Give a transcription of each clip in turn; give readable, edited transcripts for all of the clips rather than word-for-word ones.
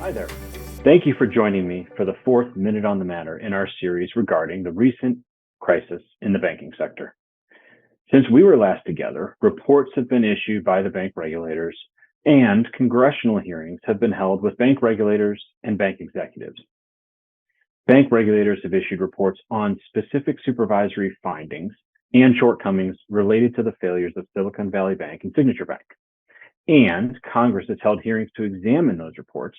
Hi there. Thank you for joining me for the fourth Minute on the Matter in our series regarding the recent crisis in the banking sector. Since we were last together, reports have been issued by the bank regulators and congressional hearings have been held with bank regulators and bank executives. Bank regulators have issued reports on specific supervisory findings and shortcomings related to the failures of Silicon Valley Bank and Signature Bank. And Congress has held hearings to examine those reports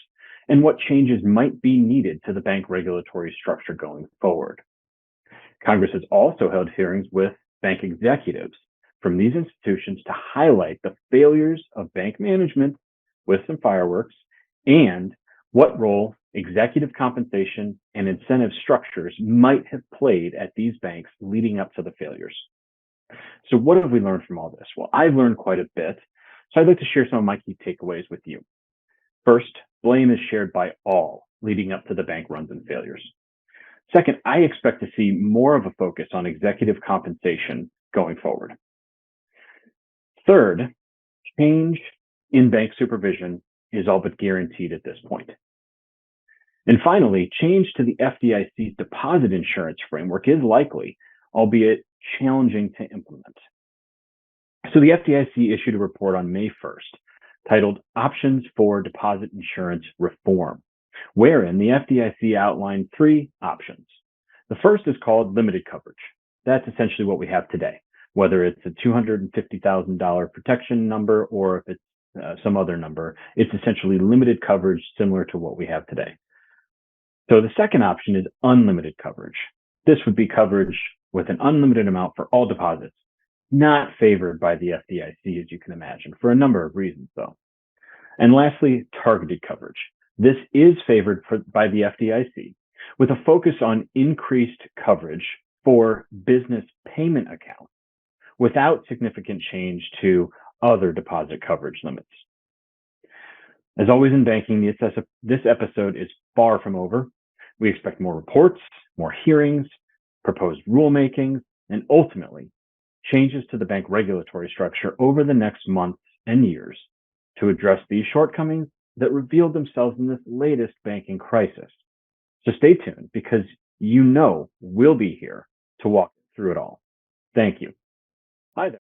and what changes might be needed to the bank regulatory structure going forward. Congress has also held hearings with bank executives from these institutions to highlight the failures of bank management with some fireworks and what role executive compensation and incentive structures might have played at these banks leading up to the failures. So, what have we learned from all this? Well, I've learned quite a bit. So, I'd like to share some of my key takeaways with you. First, blame is shared by all leading up to the bank runs and failures. Second, I expect to see more of a focus on executive compensation going forward. Third, change in bank supervision is all but guaranteed at this point. And finally, change to the FDIC's deposit insurance framework is likely, albeit challenging to implement. So the FDIC issued a report on May 1st titled Options for Deposit Insurance Reform, wherein the FDIC outlined three options. The first is called limited coverage. That's essentially what we have today, whether it's a $250,000 protection number or if it's some other number. It's essentially limited coverage similar to what we have today. So the second option is unlimited coverage. This would be coverage with an unlimited amount for all deposits, not favored by the FDIC, as you can imagine, for a number of reasons, though. And lastly, targeted coverage. This is favored by the FDIC with a focus on increased coverage for business payment accounts without significant change to other deposit coverage limits. As always in banking, this episode is far from over. We expect more reports, more hearings, proposed rulemakings, and ultimately changes to the bank regulatory structure over the next months and years to address these shortcomings that revealed themselves in this latest banking crisis. So stay tuned because we'll be here to walk through it all. Thank you. Hi there.